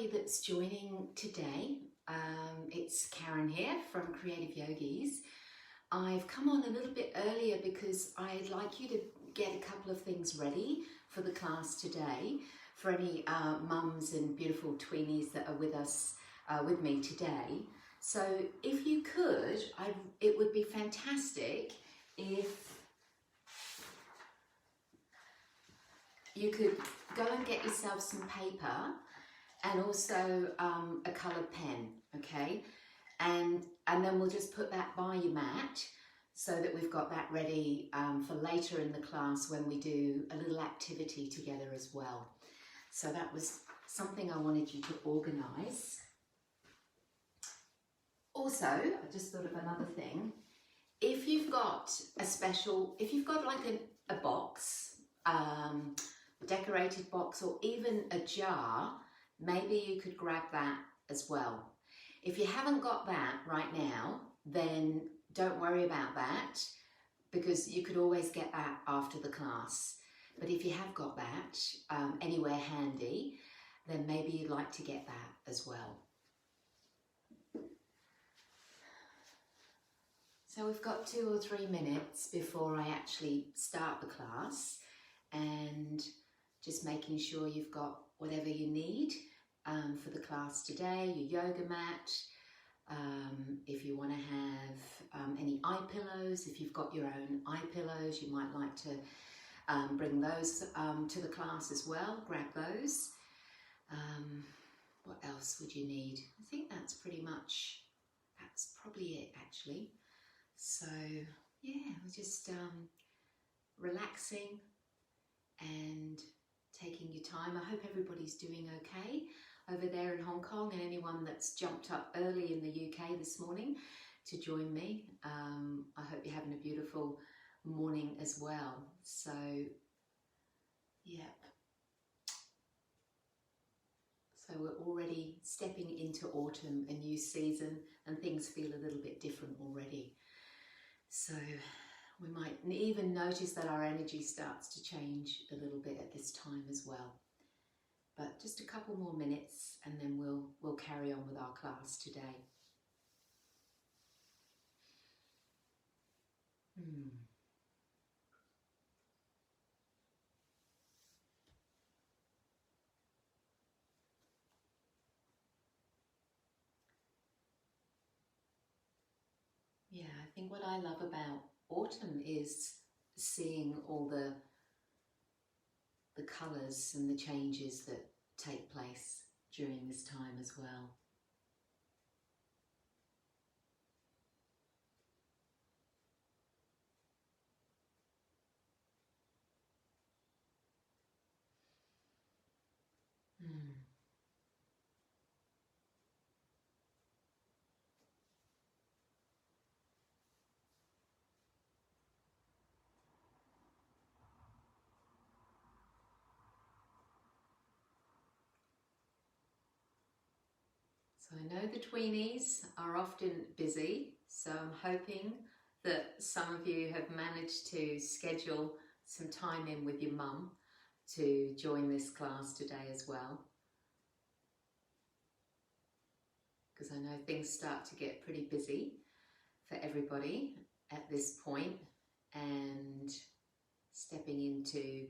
everybody that's joining today. It's Karen here from Creative Yogis. I've come on a little bit earlier because I'd like you to get a couple of things ready for the class today, for any mums and beautiful tweenies that are with us, with me today. So if you could, it would be fantastic if you could go and get yourself some paper and also a coloured pen, okay? And then we'll just put that by your mat so that we've got that ready for later in the class when we do a little activity together as well. So that was something I wanted you to organise. Also, I just thought of another thing. If you've got if you've got like a box, a decorated box, or even a jar, maybe you could grab that as well. If you haven't got that right now, then don't worry about that, because you could always get that after the class. But if you have got that anywhere handy, then maybe you'd like to get that as well. So we've got 2 or 3 minutes before I actually start the class, and just making sure you've got whatever you need for the class today, your yoga mat, if you want to have any eye pillows, if you've got your own eye pillows, you might like to bring those to the class as well, grab those. What else would you need? I think that's probably it actually. So yeah, we're just relaxing and taking your time. I hope everybody's doing okay over there in Hong Kong, and anyone that's jumped up early in the UK this morning to join me. I hope you're having a beautiful morning as well. So, yep. So we're already stepping into autumn, a new season, and things feel a little bit different already. So we might even notice that our energy starts to change a little bit at this time as well. But just a couple more minutes and then we'll carry on with our class today. Yeah, I think what I love about autumn is seeing all the colours and the changes that take place during this time as well. So I know the tweenies are often busy, so I'm hoping that some of you have managed to schedule some time in with your mum to join this class today as well. Because I know things start to get pretty busy for everybody at this point, and stepping into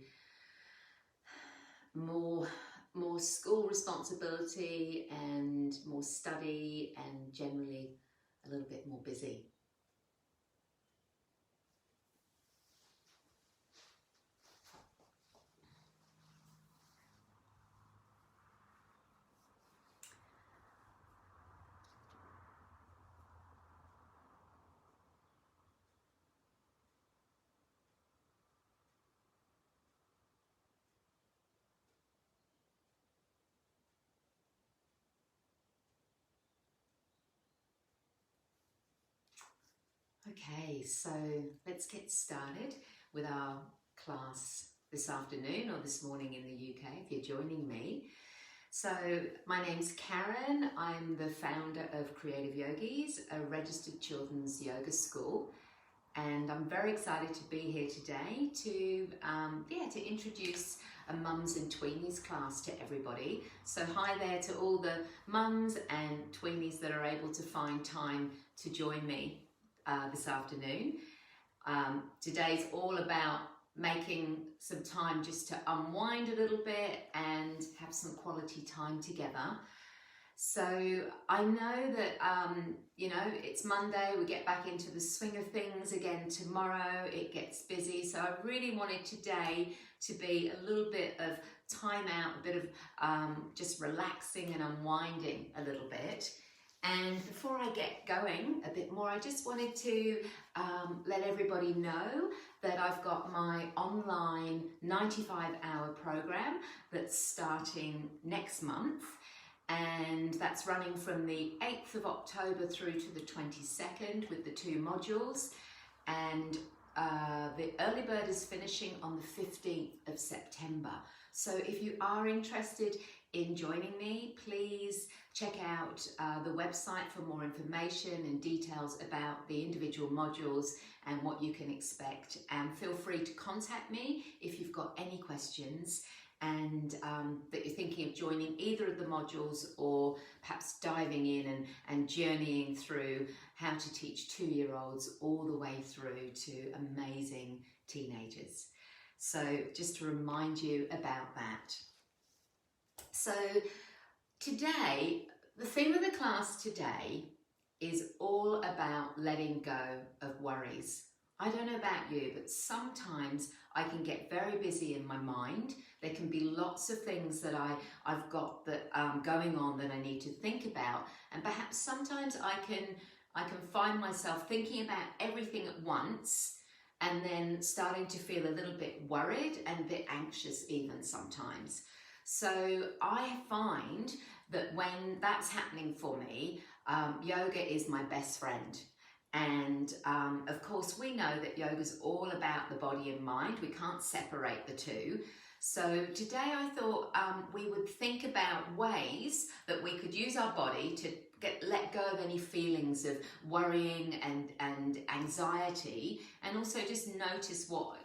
more school responsibility and more study, and generally a little bit more busy. Okay, so let's get started with our class this afternoon or this morning in the UK if you're joining me. So my name's Karen. I'm the founder of Creative Yogis, a registered children's yoga school, and I'm very excited to be here today to introduce a mums and tweenies class to everybody. So hi there to all the mums and tweenies that are able to find time to join me this afternoon. Today's all about making some time just to unwind a little bit and have some quality time together. So I know that, it's Monday, we get back into the swing of things again tomorrow, it gets busy. So I really wanted today to be a little bit of time out, a bit of just relaxing and unwinding a little bit. And before I get going a bit more, I just wanted to let everybody know that I've got my online 95-hour program that's starting next month. And that's running from the 8th of October through to the 22nd with the 2 modules. And the early bird is finishing on the 15th of September. So if you are interested in joining me, please check out the website for more information and details about the individual modules and what you can expect. And feel free to contact me if you've got any questions and that you're thinking of joining either of the modules or perhaps diving in and journeying through how to teach 2-year-olds all the way through to amazing teenagers. So just to remind you about that. So today, the theme of the class today is all about letting go of worries. I don't know about you, but sometimes I can get very busy in my mind. There can be lots of things that I've got that going on that I need to think about, and perhaps sometimes I can find myself thinking about everything at once and then starting to feel a little bit worried and a bit anxious even sometimes. So I find that when that's happening for me, yoga is my best friend. And of course, we know that yoga is all about the body and mind. We can't separate the two. So today I thought we would think about ways that we could use our body to let go of any feelings of worrying and anxiety, and also just notice what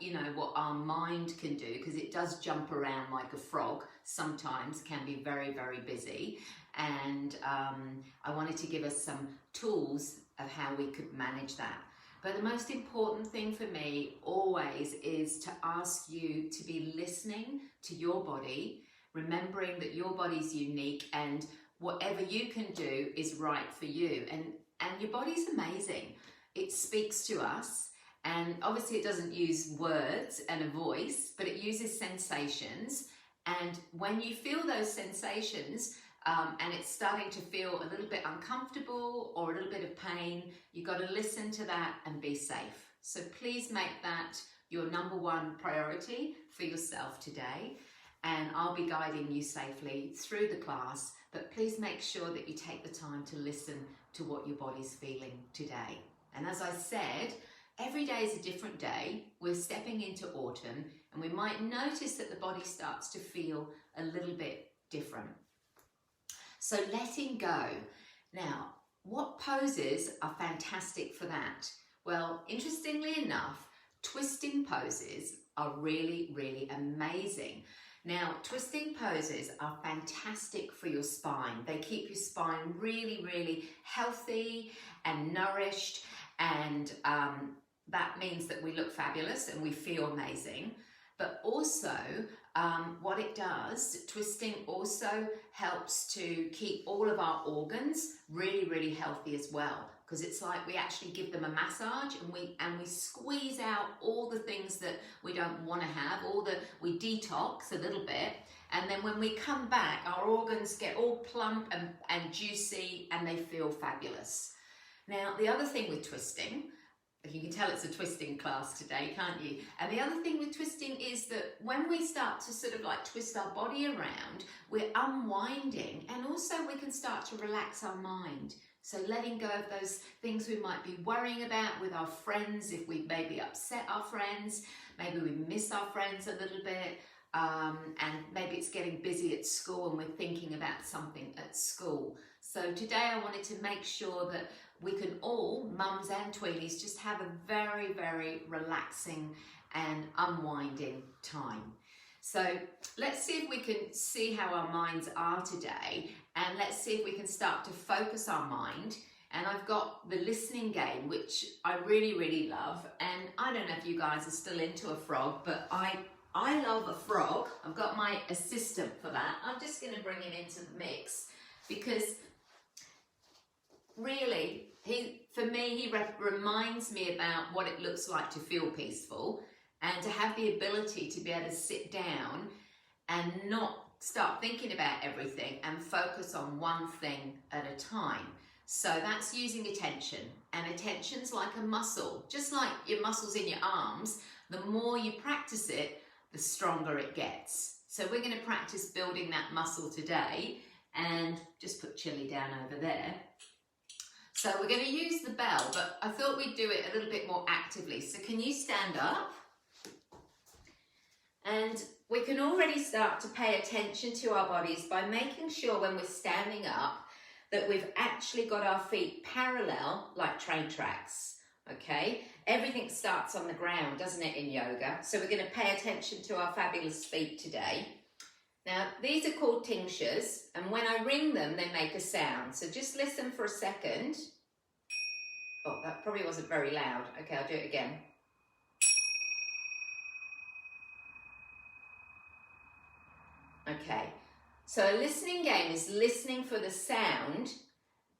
our mind can do, because it does jump around like a frog sometimes, can be very, very busy. And I wanted to give us some tools of how we could manage that. But the most important thing for me always is to ask you to be listening to your body, remembering that your body's unique and whatever you can do is right for you. And your body's amazing. It speaks to us, and obviously it doesn't use words and a voice, but it uses sensations. And when you feel those sensations, and it's starting to feel a little bit uncomfortable or a little bit of pain, you've got to listen to that and be safe. So please make that your #1 priority for yourself today, and I'll be guiding you safely through the class, but please make sure that you take the time to listen to what your body's feeling today. And as I said, every day is a different day. We're stepping into autumn, and we might notice that the body starts to feel a little bit different. So letting go. Now, what poses are fantastic for that? Well, interestingly enough, twisting poses are really, really amazing. Now, twisting poses are fantastic for your spine. They keep your spine really, really healthy and nourished, and that means that we look fabulous and we feel amazing. But also, what it does, twisting also helps to keep all of our organs really, really healthy as well, because it's like we actually give them a massage and we squeeze out all the things that we don't want to have, we detox a little bit, and then when we come back, our organs get all plump and juicy and they feel fabulous. Now, the other thing with twisting, you can tell it's a twisting class today, can't you? And the other thing with twisting is that when we start to sort of like twist our body around, we're unwinding, and also we can start to relax our mind. So letting go of those things we might be worrying about with our friends, if we maybe upset our friends, maybe we miss our friends a little bit, and maybe it's getting busy at school and we're thinking about something at school. So today I wanted to make sure that we can all, mums and tweenies, just have a very, very relaxing and unwinding time. So let's see if we can see how our minds are today, and let's see if we can start to focus our mind. And I've got the listening game, which I really, really love. And I don't know if you guys are still into a frog, but I love a frog. I've got my assistant for that. I'm just going to bring him into the mix because really, for me, he reminds me about what it looks like to feel peaceful and to have the ability to be able to sit down and not start thinking about everything and focus on one thing at a time. So that's using attention, and attention's like a muscle. Just like your muscles in your arms, the more you practice it, the stronger it gets. So we're going to practice building that muscle today, and just put Chili down over there. So we're going to use the bell, but I thought we'd do it a little bit more actively. So can you stand up? And we can already start to pay attention to our bodies by making sure when we're standing up that we've actually got our feet parallel like train tracks, okay? Everything starts on the ground, doesn't it, in yoga? So we're going to pay attention to our fabulous feet today. Now, these are called tinctures, and when I ring them, they make a sound. So just listen for a second. Oh, that probably wasn't very loud. Okay, I'll do it again. Okay. So a listening game is listening for the sound,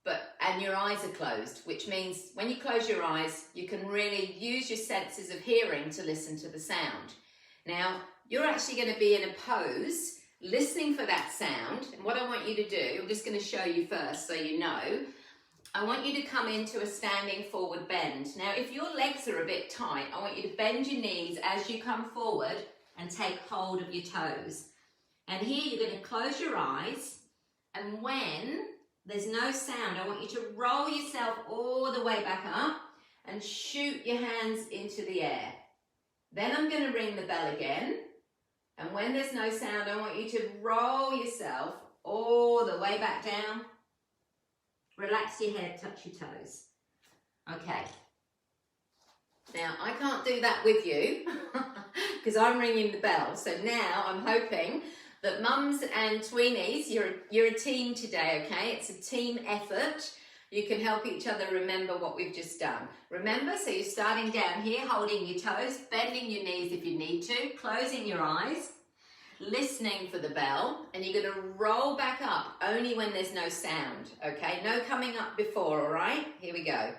and your eyes are closed, which means when you close your eyes, you can really use your senses of hearing to listen to the sound. Now, you're actually going to be in a pose, listening for that sound. And what I want you to do, I'm just going to show you first so you know. I want you to come into a standing forward bend. Now, if your legs are a bit tight, I want you to bend your knees as you come forward and take hold of your toes. And here you're going to close your eyes, and when there's no sound, I want you to roll yourself all the way back up and shoot your hands into the air. Then I'm going to ring the bell again, and when there's no sound, I want you to roll yourself all the way back down. Relax your head, touch your toes. Okay. Now, I can't do that with you because I'm ringing the bell. So now I'm hoping that mums and tweenies, you're a team today, okay? It's a team effort. You can help each other remember what we've just done. Remember, so you're starting down here, holding your toes, bending your knees if you need to, closing your eyes, listening for the bell, and you're going to roll back up only when there's no sound, okay? No coming up before, all right? Here we go.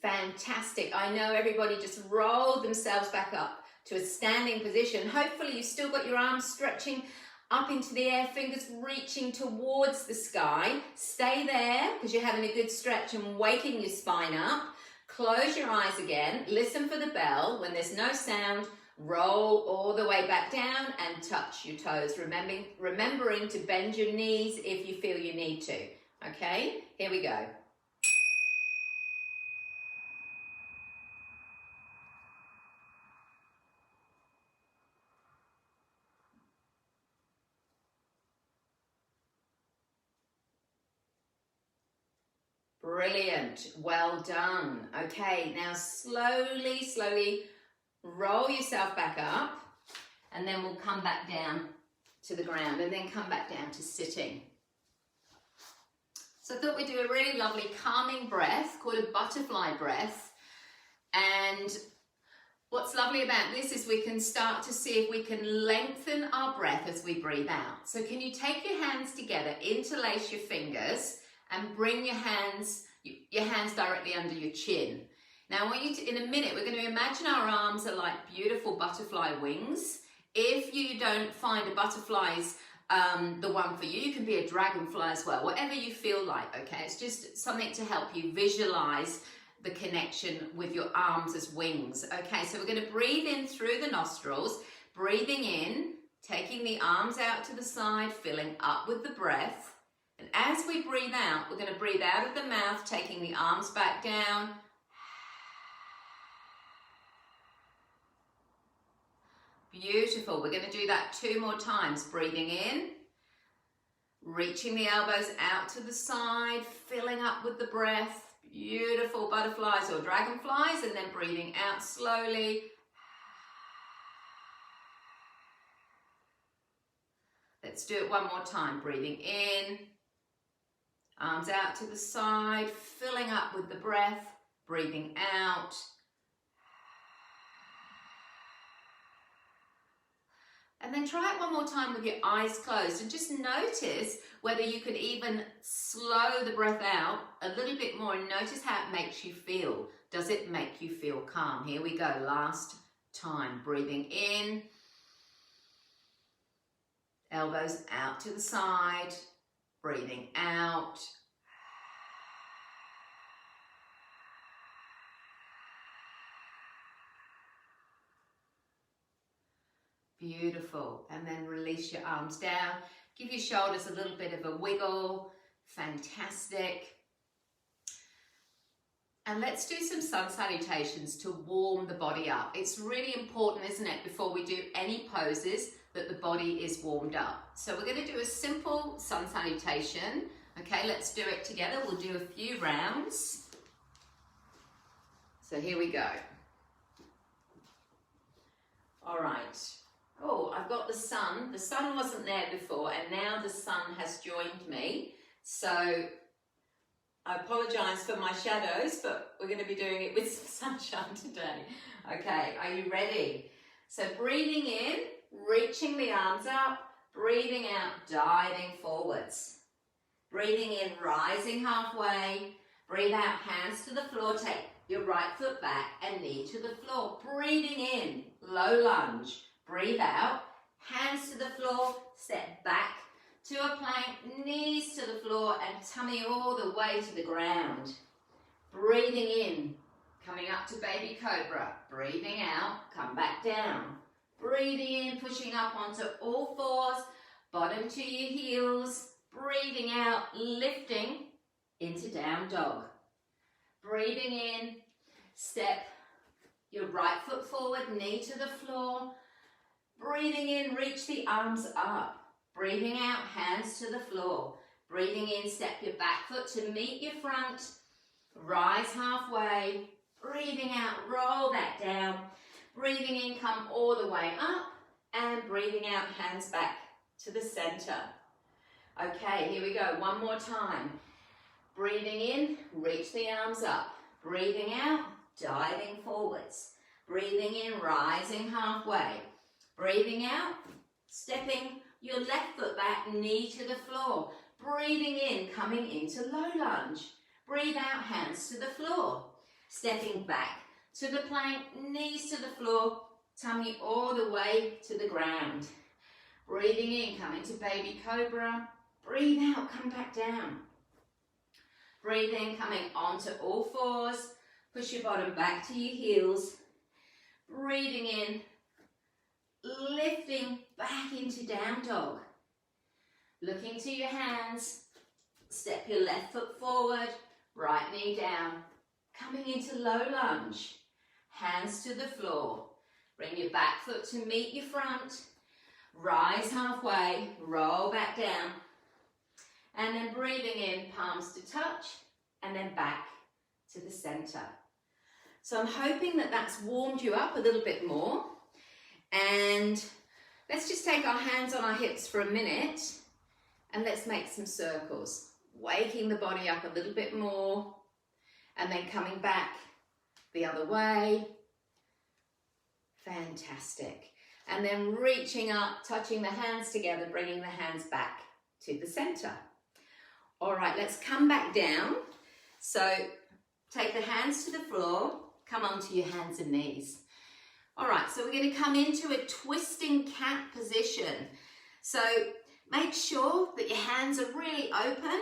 Fantastic. I know everybody just rolled themselves back up to a standing position. Hopefully you've still got your arms stretching up into the air, fingers reaching towards the sky. Stay there because you're having a good stretch and waking your spine up. Close your eyes again. Listen for the bell. When there's no sound, roll all the way back down and touch your toes. Remembering to bend your knees if you feel you need to. Okay, here we go. Brilliant, well done. Okay, now slowly roll yourself back up, and then we'll come back down to the ground and then come back down to sitting. So I thought we'd do a really lovely calming breath called a butterfly breath. And what's lovely about this is we can start to see if we can lengthen our breath as we breathe out. So can you take your hands together, interlace your fingers, and bring your hands directly under your chin. Now I want you to, in a minute, we're going to imagine our arms are like beautiful butterfly wings. If you don't find a butterfly's the one for you, you can be a dragonfly as well, whatever you feel like, okay? It's just something to help you visualize the connection with your arms as wings. Okay, so we're going to breathe in through the nostrils, breathing in, taking the arms out to the side, filling up with the breath. And as we breathe out, we're going to breathe out of the mouth, taking the arms back down, Beautiful. We're going to do that 2 more times. Breathing in, reaching the elbows out to the side, filling up with the breath. Beautiful butterflies or dragonflies, and then breathing out slowly. Let's do it 1 more time. Breathing in, arms out to the side, filling up with the breath, breathing out. And then try it 1 more time with your eyes closed and just notice whether you can even slow the breath out a little bit more and notice how it makes you feel. Does it make you feel calm? Here we go, last time. Breathing in, elbows out to the side, breathing out. Beautiful. And then release your arms down. Give your shoulders a little bit of a wiggle. Fantastic. And let's do some sun salutations to warm the body up. It's really important, isn't it, before we do any poses, that the body is warmed up. So we're going to do a simple sun salutation. Okay, let's do it together. We'll do a few rounds. So here we go. All right. Oh, I've got the sun. The sun wasn't there before, and now the sun has joined me. So I apologise for my shadows, but we're going to be doing it with some sunshine today. Okay, are you ready? So breathing in, reaching the arms up, breathing out, diving forwards. Breathing in, rising halfway. Breathe out, hands to the floor. Take your right foot back and knee to the floor. Breathing in, low lunge. Breathe out, hands to the floor, step back to a plank, knees to the floor and tummy all the way to the ground. Breathing in, coming up to baby cobra. Breathing out, come back down. Breathing in, pushing up onto all fours, bottom to your heels. Breathing out, lifting into down dog. Breathing in, step your right foot forward, knee to the floor. Breathing in, reach the arms up. Breathing out, hands to the floor. Breathing in, step your back foot to meet your front. Rise halfway. Breathing out, roll that down. Breathing in, come all the way up. And breathing out, hands back to the center. Okay, here we go. 1 more time. Breathing in, reach the arms up. Breathing out, diving forwards. Breathing in, rising halfway. Breathing out, stepping your left foot back, knee to the floor. Breathing in, coming into low lunge. Breathe out, hands to the floor. Stepping back to the plank, knees to the floor, tummy all the way to the ground. Breathing in, come into baby cobra. Breathe out, come back down. Breathe in, coming onto all fours. Push your bottom back to your heels. Breathing in, lifting back into down dog. Looking to your hands. Step your left foot forward, right knee down. Coming into low lunge. Hands to the floor. Bring your back foot to meet your front. Rise halfway, roll back down. And then breathing in, palms to touch, and then back to the center. So I'm hoping that that's warmed you up a little bit more. And let's just take our hands on our hips for a minute and let's make some circles. Waking the body up a little bit more and then coming back the other way. Fantastic. And then reaching up, touching the hands together, bringing the hands back to the center. All right, let's come back down. So take the hands to the floor, come onto your hands and knees. All right, so we're going to come into a twisting cat position. So make sure that your hands are really open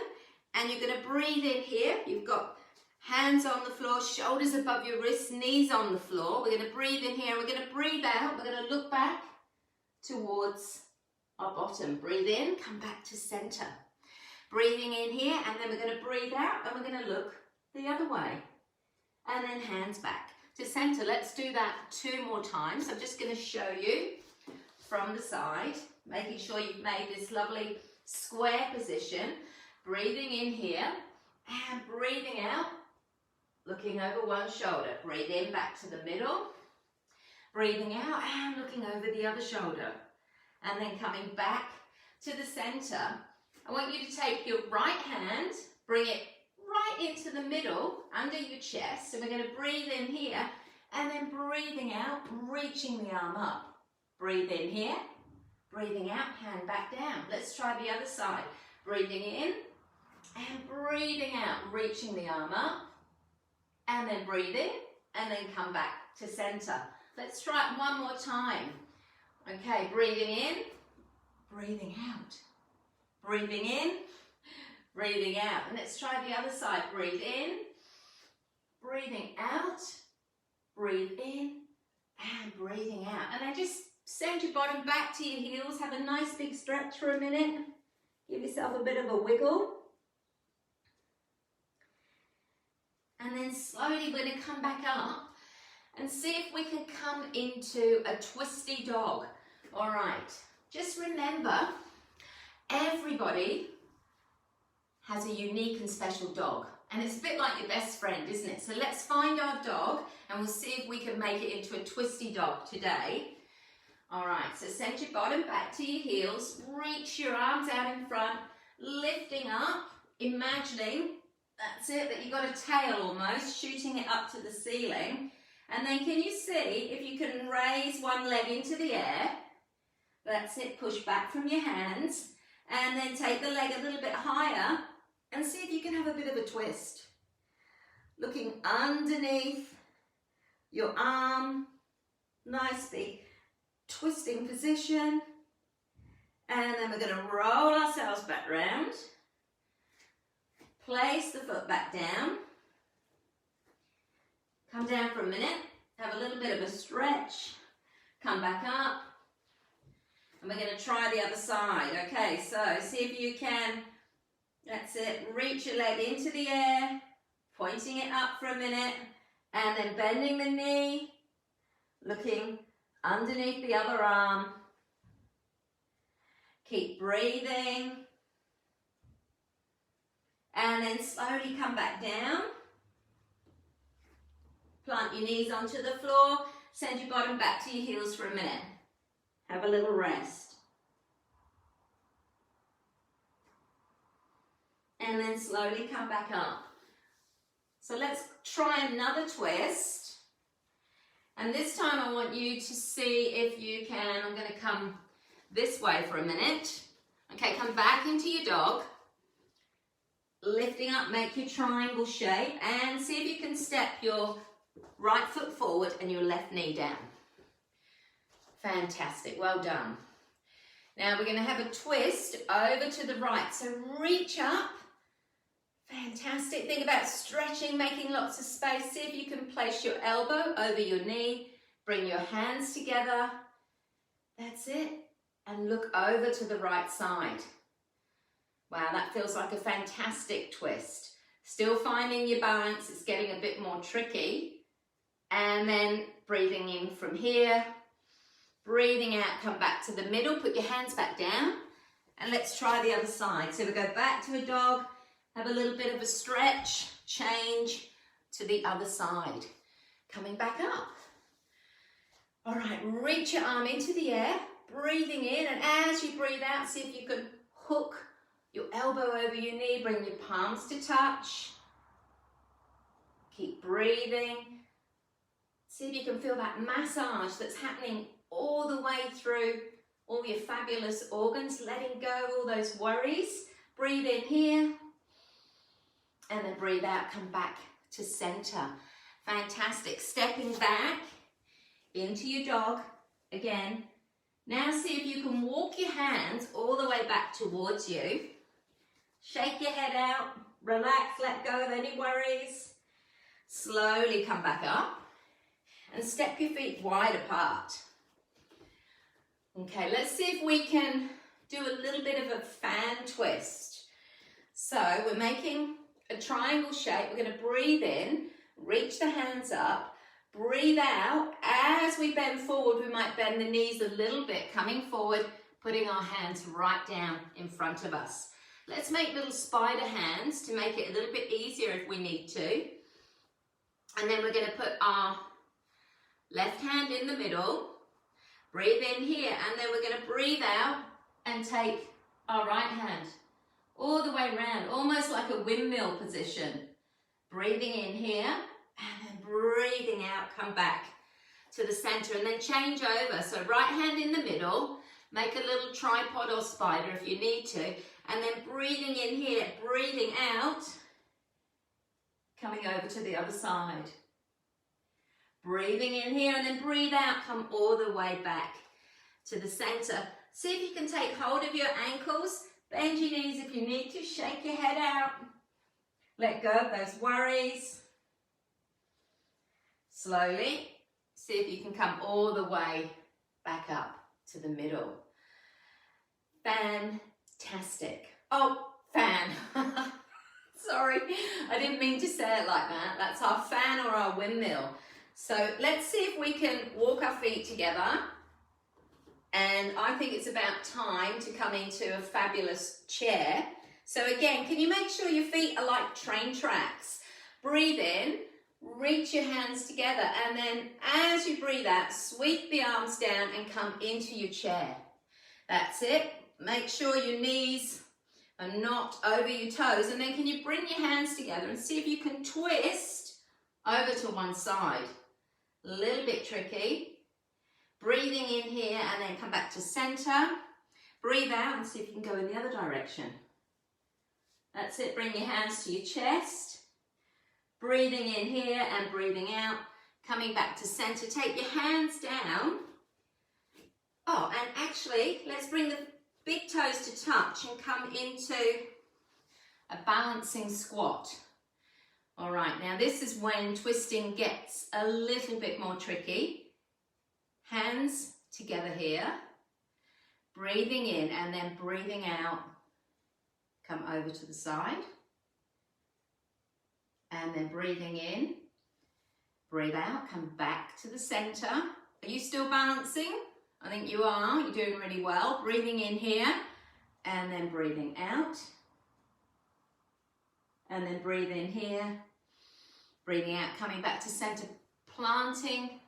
and you're going to breathe in here. You've got hands on the floor, shoulders above your wrists, knees on the floor. We're going to breathe in here. We're going to breathe out. We're going to look back towards our bottom. Breathe in, come back to center. Breathing in here, and then we're going to breathe out and we're going to look the other way. And then hands back to center. Let's do that 2 more times. I'm just going to show you from the side, making sure you've made this lovely square position. Breathing in here and breathing out, looking over one shoulder. Breathe in back to the middle. Breathing out and looking over the other shoulder. And then coming back to the center. I want you to take your right hand, bring it right into the middle, under your chest. So we're going to breathe in here and then breathing out, reaching the arm up. Breathe in here, breathing out, hand back down. Let's try the other side. Breathing in and breathing out, reaching the arm up. And then breathing and then come back to center. Let's try it one more time. Okay, breathing in, breathing out. Breathing in, breathing out. And let's try the other side. Breathe in, breathing out, breathe in, and breathing out. And then just send your bottom back to your heels. Have a nice big stretch for a minute. Give yourself a bit of a wiggle. And then slowly we're going to come back up and see if we can come into a twisty dog. All right, just remember, everybody has a unique and special dog. And it's a bit like your best friend, isn't it? So let's find our dog and we'll see if we can make it into a twisty dog today. All right, so send your bottom back to your heels. Reach your arms out in front, lifting up, imagining, that's it, that you've got a tail almost, shooting it up to the ceiling. And then can you see if you can raise one leg into the air? That's it, push back from your hands. And then take the leg a little bit higher and see if you can have a bit of a twist. Looking underneath your arm, nice big twisting position. And then we're going to roll ourselves back round. Place the foot back down. Come down for a minute. Have a little bit of a stretch. Come back up. And we're going to try the other side. Okay, so see if you can, that's it, reach your leg into the air, pointing it up for a minute, and then bending the knee, looking underneath the other arm. Keep breathing. And then slowly come back down. Plant your knees onto the floor. Send your bottom back to your heels for a minute. Have a little rest. And then slowly come back up. So let's try another twist. And this time I want you to see if you can, I'm going to come this way for a minute. Okay, come back into your dog. Lifting up, make your triangle shape. And see if you can step your right foot forward and your left knee down. Fantastic, well done. Now we're going to have a twist over to the right. So reach up. Fantastic. Think about stretching, making lots of space. See if you can place your elbow over your knee. Bring your hands together. That's it. And look over to the right side. Wow, that feels like a fantastic twist. Still finding your balance. It's getting a bit more tricky. And then breathing in from here. Breathing out, come back to the middle. Put your hands back down. And let's try the other side. So we go back to a dog. Have a little bit of a stretch, change to the other side. Coming back up. All right, reach your arm into the air, breathing in, and as you breathe out, see if you can hook your elbow over your knee, bring your palms to touch. Keep breathing. See if you can feel that massage that's happening all the way through all your fabulous organs, letting go all those worries. Breathe in here. And then breathe out, come back to center. Fantastic. Stepping back into your dog again. Now see if you can walk your hands all the way back towards you. Shake your head out. Relax, let go of any worries. Slowly come back up. And step your feet wide apart. Okay, let's see if we can do a little bit of a fan twist. So we're making a triangle shape. We're going to breathe in, reach the hands up, breathe out. As we bend forward, we might bend the knees a little bit, coming forward, putting our hands right down in front of us. Let's make little spider hands to make it a little bit easier if we need to. And then we're going to put our left hand in the middle, breathe in here, and then we're going to breathe out and take our right hand all the way around, almost like a windmill position. Breathing in here, and then breathing out, come back to the center, and then change over. So right hand in the middle, make a little tripod or spider if you need to, and then breathing in here, breathing out, coming over to the other side. Breathing in here, and then breathe out, come all the way back to the center. See if you can take hold of your ankles, bend your knees if you need to, shake your head out. Let go of those worries. Slowly, see if you can come all the way back up to the middle. Fantastic. Oh, fan. Sorry, I didn't mean to say it like that. That's our fan or our windmill. So let's see if we can walk our feet together. And I think it's about time to come into a fabulous chair. So again, can you make sure your feet are like train tracks? Breathe in, reach your hands together, and then as you breathe out, sweep the arms down and come into your chair. That's it. Make sure your knees are not over your toes, and then can you bring your hands together and see if you can twist over to one side. A little bit tricky. Breathing in here and then come back to center. Breathe out and see if you can go in the other direction. That's it, bring your hands to your chest. Breathing in here and breathing out. Coming back to center, take your hands down. Oh, and actually, let's bring the big toes to touch and come into a balancing squat. All right, now this is when twisting gets a little bit more tricky. Hands together here. Breathing in and then breathing out. Come over to the side. And then breathing in. Breathe out, come back to the center. Are you still balancing? I think you are, you're doing really well. Breathing in here and then breathing out. And then breathe in here, breathing out, coming back to center, planting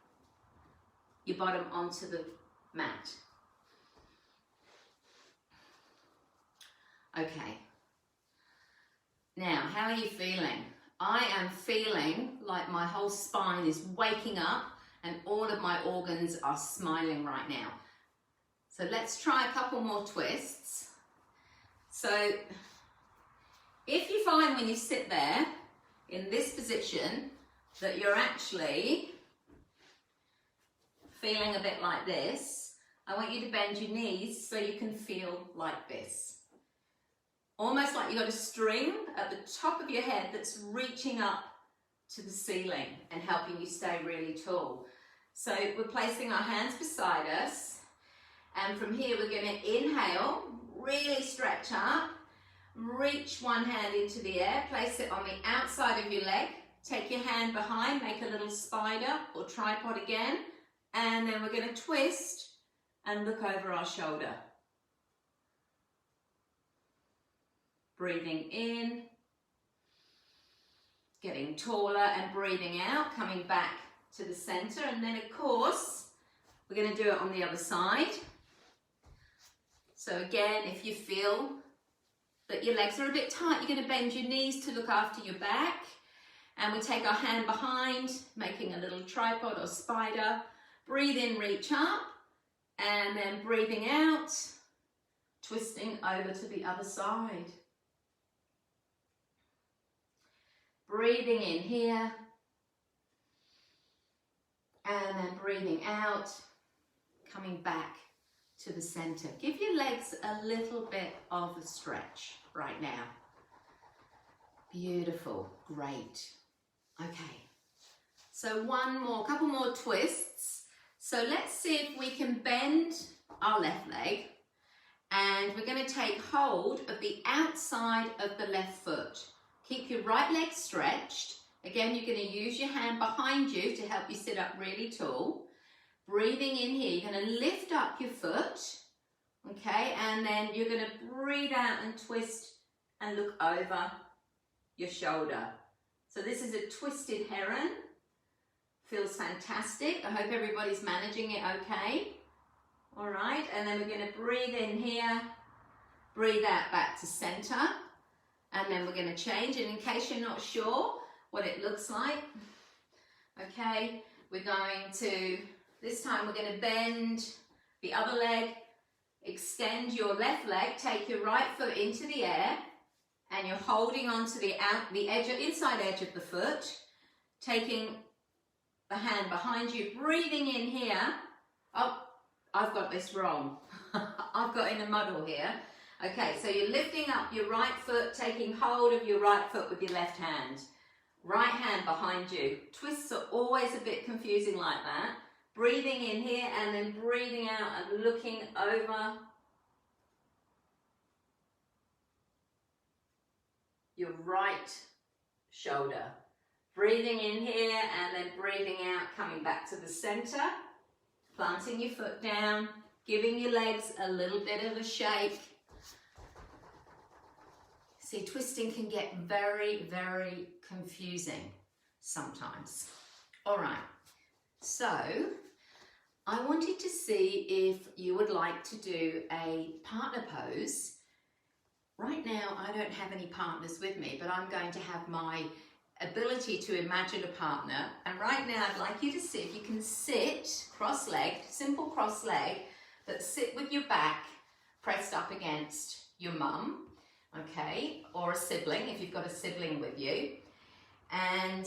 your bottom onto the mat. Okay. Now, how are you feeling? I am feeling like my whole spine is waking up and all of my organs are smiling right now. So let's try a couple more twists. So if you find when you sit there in this position that you're actually feeling a bit like this, I want you to bend your knees so you can feel like this. Almost like you've got a string at the top of your head that's reaching up to the ceiling and helping you stay really tall. So we're placing our hands beside us, and from here we're going to inhale, really stretch up, reach one hand into the air, place it on the outside of your leg, take your hand behind, make a little spider or tripod again, and then we're going to twist and look over our shoulder. Breathing in, getting taller, and breathing out, coming back to the center. And then of course, we're going to do it on the other side. So again, if you feel that your legs are a bit tight, you're going to bend your knees to look after your back. And we take our hand behind, making a little tripod or spider. Breathe in, reach up, and then breathing out, twisting over to the other side. Breathing in here, and then breathing out, coming back to the center. Give your legs a little bit of a stretch right now. Beautiful, great. Okay, so couple more twists. So let's see if we can bend our left leg, and we're going to take hold of the outside of the left foot. Keep your right leg stretched Again, you're going to use your hand behind you to help you sit up really tall. Breathing in here, you're going to lift up your foot, okay, and then you're going to breathe out and twist and look over your shoulder. So this is a twisted heron. Feels fantastic. I hope everybody's managing it okay. All right, and then we're going to breathe in here, breathe out back to center, and then we're going to change. And in case you're not sure what it looks like, okay, we're going to, this time we're going to bend the other leg, extend your left leg, take your right foot into the air, and you're holding on to the inside edge of the foot, taking the hand behind you, breathing in here. Oh, I've got this wrong. I've got in a muddle here. Okay, so you're lifting up your right foot, taking hold of your right foot with your left hand. Right hand behind you. Twists are always a bit confusing like that. Breathing in here and then breathing out and looking over your right shoulder. Breathing in here and then breathing out, coming back to the center. Planting your foot down, giving your legs a little bit of a shake. See, twisting can get very, very confusing sometimes. All right, so I wanted to see if you would like to do a partner pose. Right now, I don't have any partners with me, but I'm going to have my ability to imagine a partner. And right now, I'd like you to see if you can sit cross-legged, simple cross-leg, but sit with your back pressed up against your mum, okay, or a sibling, if you've got a sibling with you. And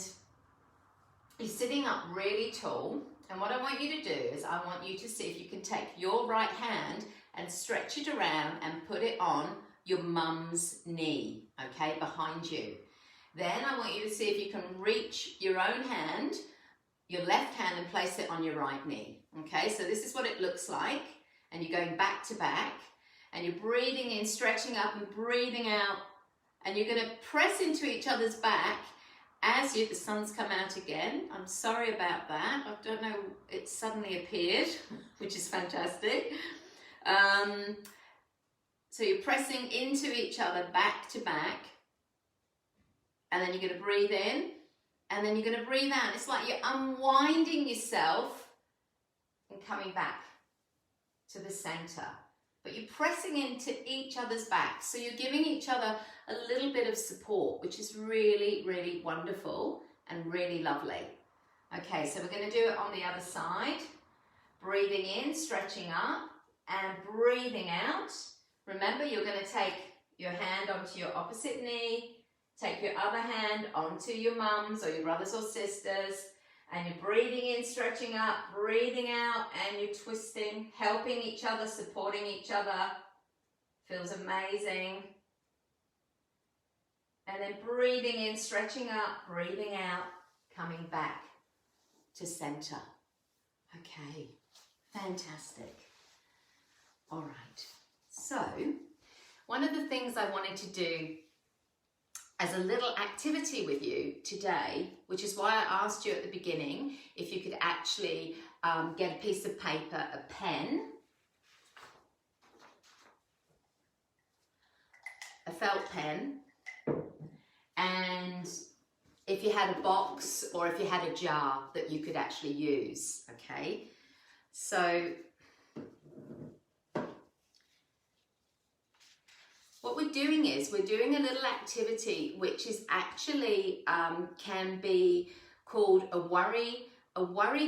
you're sitting up really tall. And what I want you to do is I want you to see if you can take your right hand and stretch it around and put it on your mum's knee, okay, behind you. Then I want you to see if you can reach your own hand, your left hand, and place it on your right knee. Okay, so this is what it looks like. And you're going back to back. And you're breathing in, stretching up and breathing out. And you're going to press into each other's back as the sun's come out again. I'm sorry about that. I don't know, it suddenly appeared, which is fantastic. So you're pressing into each other back to back. And then you're going to breathe in, and then you're going to breathe out. It's like you're unwinding yourself and coming back to the center. But you're pressing into each other's backs. So you're giving each other a little bit of support, which is really, really wonderful and really lovely. Okay, so we're going to do it on the other side. Breathing in, stretching up, and breathing out. Remember, you're going to take your hand onto your opposite knee. Take your other hand onto your mum's or your brothers or sisters, and you're breathing in, stretching up, breathing out, and you're twisting, helping each other, supporting each other. Feels amazing. And then breathing in, stretching up, breathing out, coming back to center. Okay, fantastic. All right, so one of the things I wanted to do as a little activity with you today, which is why I asked you at the beginning if you could actually get a piece of paper, a pen, a felt pen, and if you had a box or if you had a jar that you could actually use, okay? So what we're doing is we're doing a little activity which is actually can be called a worry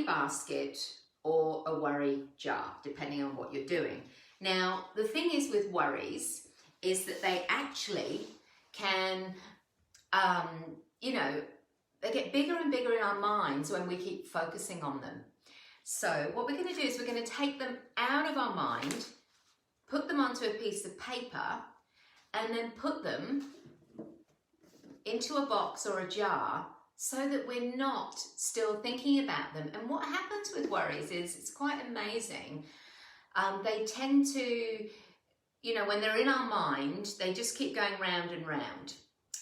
basket or a worry jar, depending on what you're doing. Now, the thing is with worries is that they actually can, you know, they get bigger and bigger in our minds when we keep focusing on them. So what we're going to do is we're going to take them out of our mind, put them onto a piece of paper, and then put them into a box or a jar so that we're not still thinking about them. And what happens with worries is it's quite amazing. They tend to, you know, when they're in our mind, they just keep going round and round.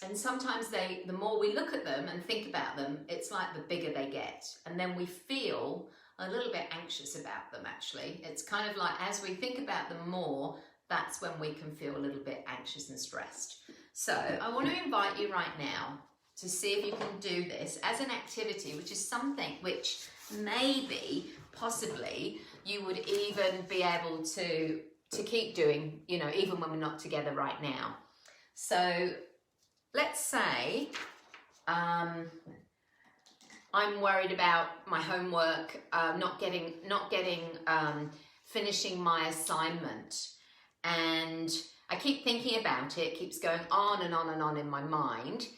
and sometimes the more we look at them and think about them, it's like the bigger they get. And then we feel a little bit anxious about them, actually. It's kind of like as we think about them more, that's when we can feel a little bit anxious and stressed. So I want to invite you right now to see if you can do this as an activity, which is something which maybe, possibly, you would even be able to keep doing, you know, even when we're not together right now. So let's say I'm worried about my homework, not finishing my assignment, and I keep thinking about it. It keeps going on and on and on in my mind.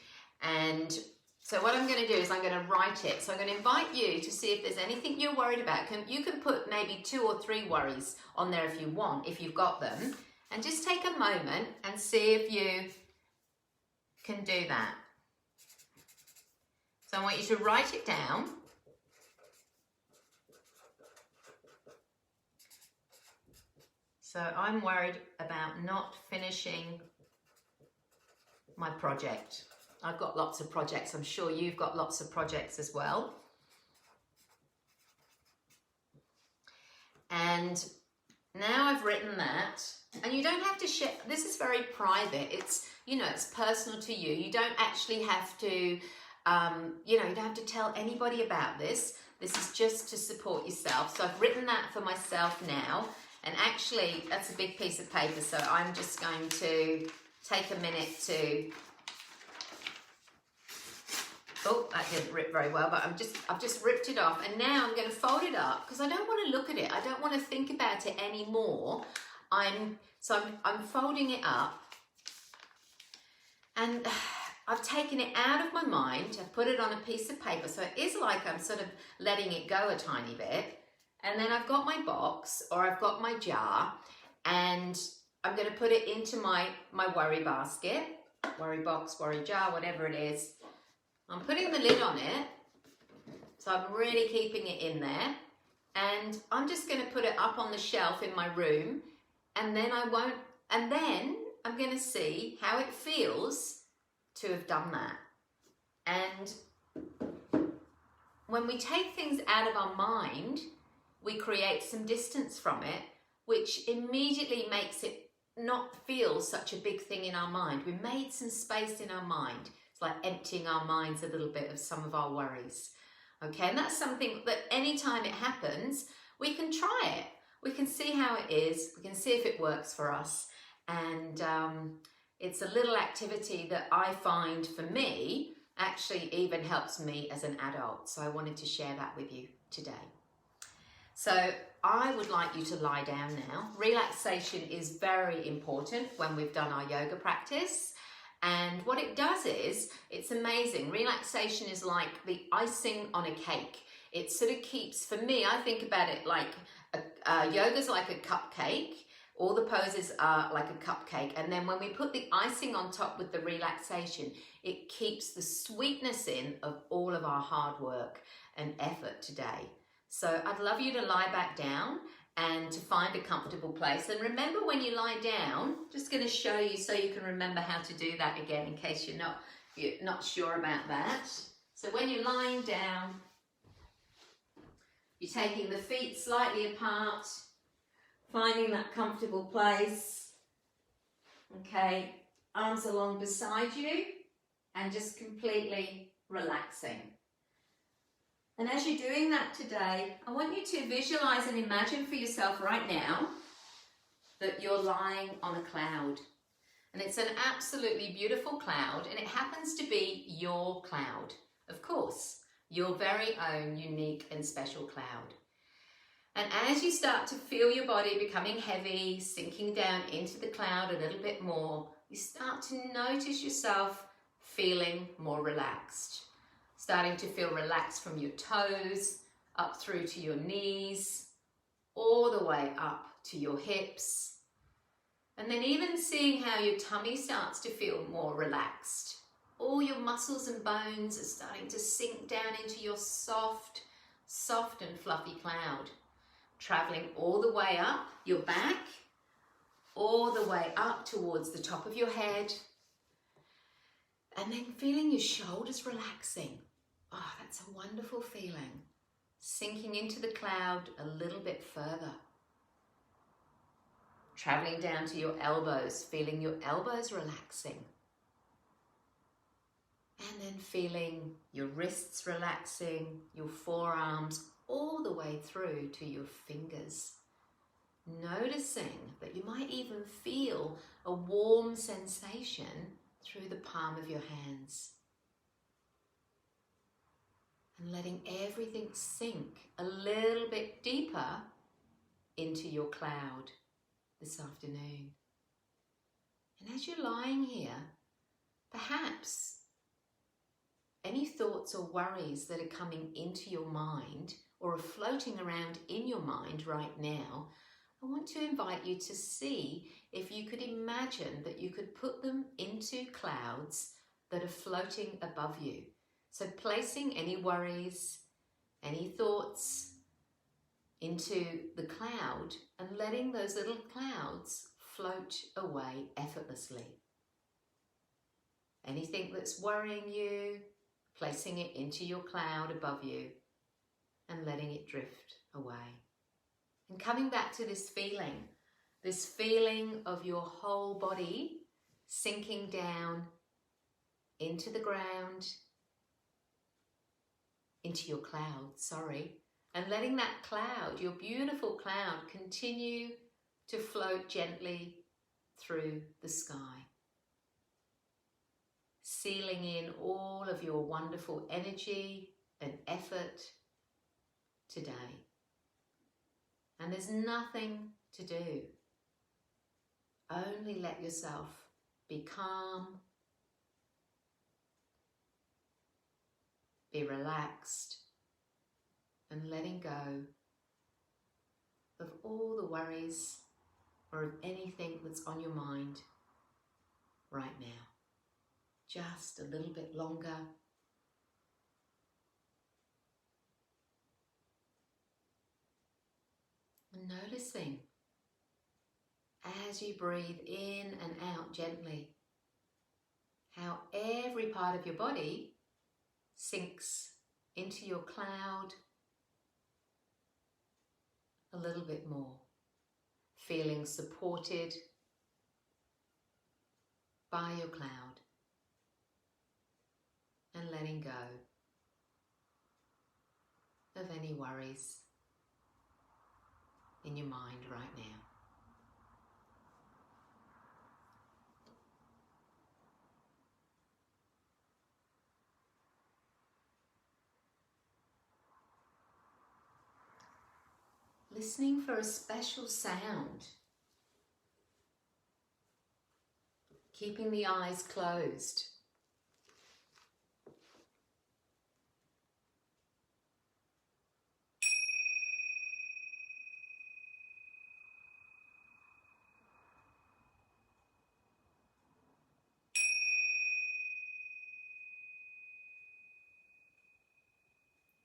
And so what I'm going to do is I'm going to write it. So I'm going to invite you to see if there's anything you're worried about. You can put maybe 2 or 3 worries on there if you want, if you've got them. And just take a moment and see if you can do that. So I want you to write it down. So I'm worried about not finishing my project. I've got lots of projects. I'm sure you've got lots of projects as well. And now I've written that, and you don't have to share. This is very private. It's, you know, it's personal to you. You don't actually have to, you know, you don't have to tell anybody about this. This is just to support yourself. So I've written that for myself now. And actually, that's a big piece of paper. So I'm just going to take a minute to, oh, that didn't rip very well, but I've just ripped it off, and now I'm going to fold it up because I don't want to look at it. I don't want to think about it anymore. I'm folding it up, and I've taken it out of my mind. I've put it on a piece of paper, so it is like I'm sort of letting it go a tiny bit. And then I've got my box, or I've got my jar, and I'm going to put it into my worry basket, worry box, worry jar, whatever it is. I'm putting the lid on it, so I'm really keeping it in there, and I'm just going to put it up on the shelf in my room, and then I'm going to see how it feels to have done that. And when we take things out of our mind, we create some distance from it, which immediately makes it not feel such a big thing in our mind. We made some space in our mind. It's like emptying our minds a little bit of some of our worries. Okay, and that's something that anytime it happens, we can try it. We can see how it is. We can see if it works for us. And it's a little activity that I find for me actually even helps me as an adult. So I wanted to share that with you today. So I would like you to lie down now. Relaxation is very important when we've done our yoga practice. And what it does is, it's amazing. Relaxation is like the icing on a cake. It sort of keeps, for me, I think about it like, yoga's like a cupcake. All the poses are like a cupcake. And then when we put the icing on top with the relaxation, it keeps the sweetness in of all of our hard work and effort today. So I'd love you to lie back down and to find a comfortable place. And remember, when you lie down, just going to show you so you can remember how to do that again in case you're not sure about that. So when you're lying down, you're taking the feet slightly apart, finding that comfortable place. Okay, arms along beside you and just completely relaxing. And as you're doing that today, I want you to visualize and imagine for yourself right now that you're lying on a cloud. And it's an absolutely beautiful cloud, and it happens to be your cloud. Of course, your very own unique and special cloud. And as you start to feel your body becoming heavy, sinking down into the cloud a little bit more, you start to notice yourself feeling more relaxed. Starting to feel relaxed from your toes, up through to your knees, all the way up to your hips. And then even seeing how your tummy starts to feel more relaxed. All your muscles and bones are starting to sink down into your soft and fluffy cloud. Traveling all the way up your back, all the way up towards the top of your head. And then feeling your shoulders relaxing. Oh, that's a wonderful feeling. Sinking into the cloud a little bit further. Traveling down to your elbows, feeling your elbows relaxing. And then feeling your wrists relaxing, your forearms, all the way through to your fingers. Noticing that you might even feel a warm sensation through the palm of your hands. And letting everything sink a little bit deeper into your cloud this afternoon. And as you're lying here, perhaps any thoughts or worries that are coming into your mind or are floating around in your mind right now, I want to invite you to see if you could imagine that you could put them into clouds that are floating above you. So placing any worries, any thoughts into the cloud and letting those little clouds float away effortlessly. Anything that's worrying you, placing it into your cloud above you and letting it drift away. And coming back to this feeling of your whole body sinking down into the ground, into your cloud, and letting that cloud, your beautiful cloud, continue to float gently through the sky. Sealing in all of your wonderful energy and effort today. And there's nothing to do. Only let yourself be calm, be relaxed, and letting go of all the worries or of anything that's on your mind right now. Just a little bit longer. And noticing as you breathe in and out gently, how every part of your body sinks into your cloud a little bit more, feeling supported by your cloud and letting go of any worries in your mind right now. Listening for a special sound. Keeping the eyes closed.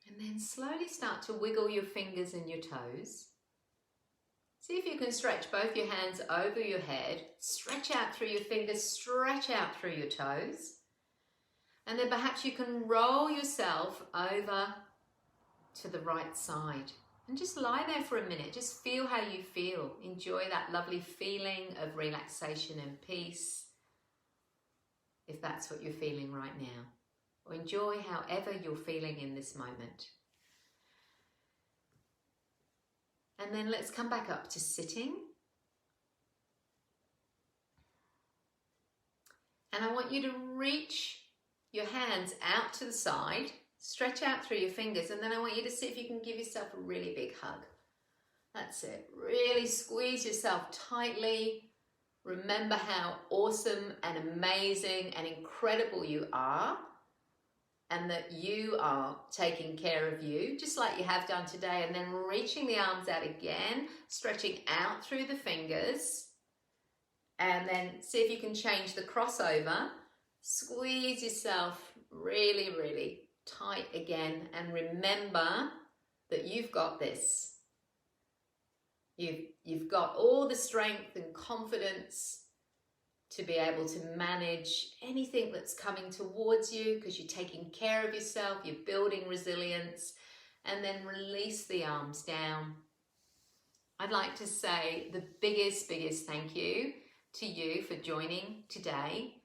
And then slowly start to wiggle your fingers and your toes. See if you can stretch both your hands over your head, stretch out through your fingers, stretch out through your toes. And then perhaps you can roll yourself over to the right side. And just lie there for a minute, just feel how you feel. Enjoy that lovely feeling of relaxation and peace, if that's what you're feeling right now. Or enjoy however you're feeling in this moment. And then let's come back up to sitting. And I want you to reach your hands out to the side, stretch out through your fingers, and then I want you to see if you can give yourself a really big hug. That's it. Really squeeze yourself tightly. Remember how awesome and amazing and incredible you are, and that you are taking care of you, just like you have done today. And then reaching the arms out again, stretching out through the fingers. And then see if you can change the crossover. Squeeze yourself really, really tight again. And remember that you've got this. You've got all the strength and confidence to be able to manage anything that's coming towards you, because you're taking care of yourself, you're building resilience, and then release the arms down. I'd like to say the biggest thank you to you for joining today.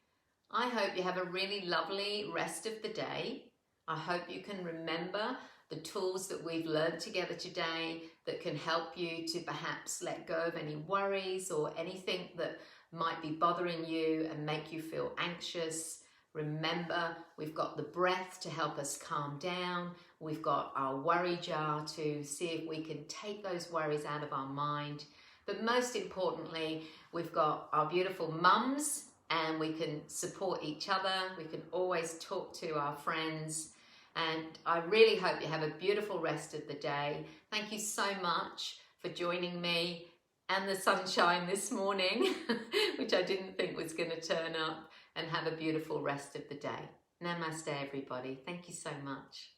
I hope you have a really lovely rest of the day. I hope you can remember the tools that we've learned together today that can help you to perhaps let go of any worries or anything that might be bothering you and make you feel anxious. Remember, we've got the breath to help us calm down. We've got our worry jar to see if we can take those worries out of our mind. But most importantly, we've got our beautiful mums, and we can support each other. We can always talk to our friends. And I really hope you have a beautiful rest of the day. Thank you so much for joining me and the sunshine this morning, which I didn't think was going to turn up, and have a beautiful rest of the day. Namaste, everybody. Thank you so much.